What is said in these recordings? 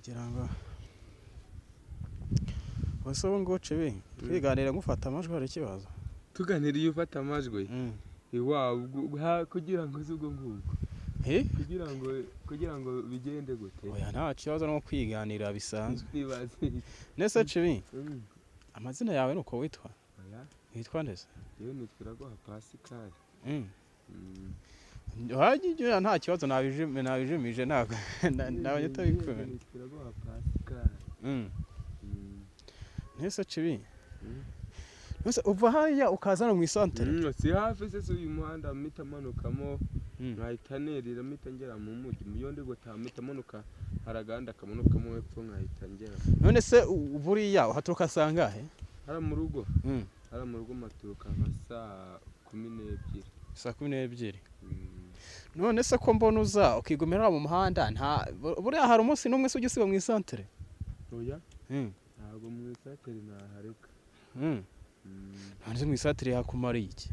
kugira ngo ubu ngo cibi twiganira ngufata amajwi hari ikibazo tuganiriye ufata amajwi kugira ngo zubwo nguko kugira ngo bigende gute oya nta kibazo no kwiganira bisanzwe nese cibi amazina yawe nuko witwa witwa ndese yewe nitwira go Pascal Hagiye nta kibazo nabijimije ntabwo nawe tabikora nitwira go Pascal nese cibi nese uva hariya ukazana mu isantere si hafi se uyu muhanda mita manukamo nkahita nerera mita ngera mu mujyi muyonde gotamita manuka haraganda kamanukamo hepfo nkahita ngera none se buriya uhaturuka sangahe hara mu rugo maturuka nka saa 12 saa 12 none se ko mbona uza ukigumira mu muhanda nta buriya hari umunsi n'umwe se ugisiba mu isantere oya ntabwo mu isantere nahareka hanze mu isantere yakumara iki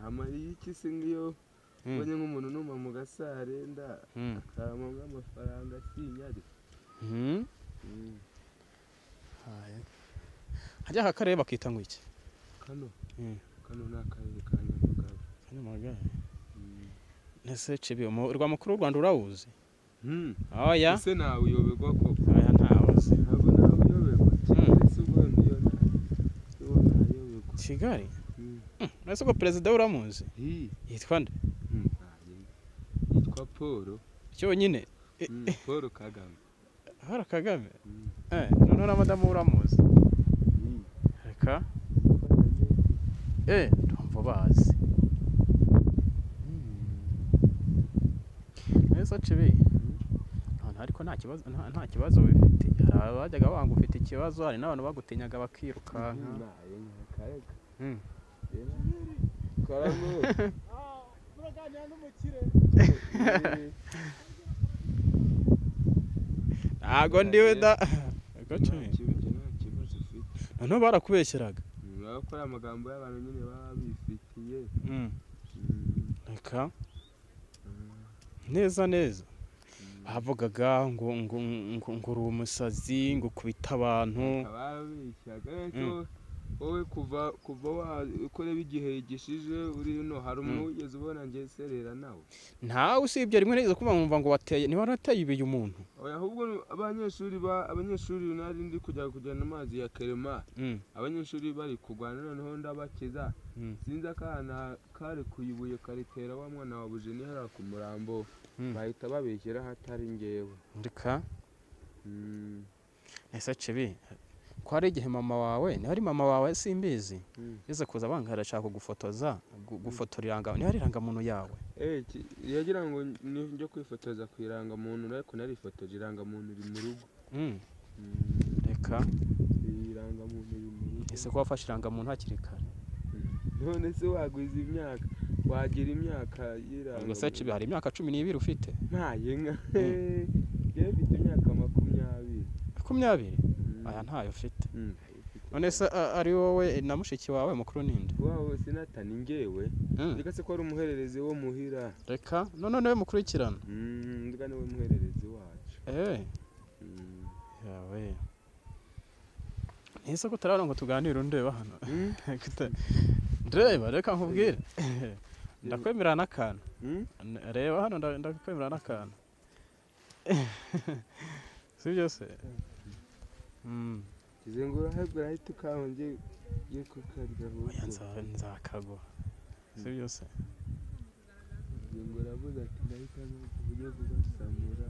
hamari iki se ngiyo ubonye nk'umuntu numa mu gasarenda akama nk'amafaranga sinyari hajya hakareba bakita ngo iki kano n'akarere ka Nyamagabe nese cibi rwa mukuru Rwanda urawuzi oya ese nawe uyoberwa ko oya ntawuzi ntabwo nawe uyoberwa ese ubwo niyo nayoberwa Kigali nese ko perezida uramuzi yitwa nde yitwa Paul cyonyine Paul Kagame Paul Kagame none na madamu uramuzi reka ndumva bazi nese cibi ariko nta kibazo bifite abajyaga banga ufite ikibazo hari n'abantu bagutinyaga bakiruka karamo uraganira n'umukire ntago ndiwe da none barakubeshyeraga bakora amagambo y'abantu nyine baba bifitiye reka neza bavugaga ngo uri umusazi ngo kubita abantu ababishyaga wowe kuva ukoreba igihe gishije uri no hari umuntu wigeze ubona nge serera nawe ntawe usibye rimwe nigeze kuba nkumva ngo wateye ni warateye ibiye umuntu oya ahubwo abanyeshuri nari ndi kujyana amazi ya Kerema abanyeshuri bari kugwana noneho ndabakiza sinzi akana kare kuyibuye karitera wa mwana wa Bujeni hari ku murambo bahita babeshyira hatari ngewe ndika ese cibi ko ari igihe mama wawe ni hari mama wawe simbizi yeze kuza bangara ashaka gufotoza gufotora iranga ni hari iranga muntu yawe yagira ngo njye kwifotoza kwiranga muntu ariko nari fotoje iranga muntu iri mu rugo reka iranga muntu iri mu rugo ese ko wafashe iranga muntu hakiri kare none se wagwiza imyaka wagira imyaka yiranga ngo se cibi hari imyaka 12 ufite ntaye nka je mfite imyaka 20 aya ntayo ufite none se ari wowe na mushiki wawe mukuru ninde wawe sinatani ngewe ndikase ko ari umuhererezi wo muhira reka none mukurikirana ndika niwe muhererezi wacu yawe nese ko tarara ngo tuganire ndeba hano ndeba reka nkubwire ndakwemera n'akantu reba hano ndakwemera n'akantu si byose Kizengura hagura hita ukahonje ye kukarya huko nzakago si byose Kizengura avuga ati ndahita n'uburyo bwo gusamura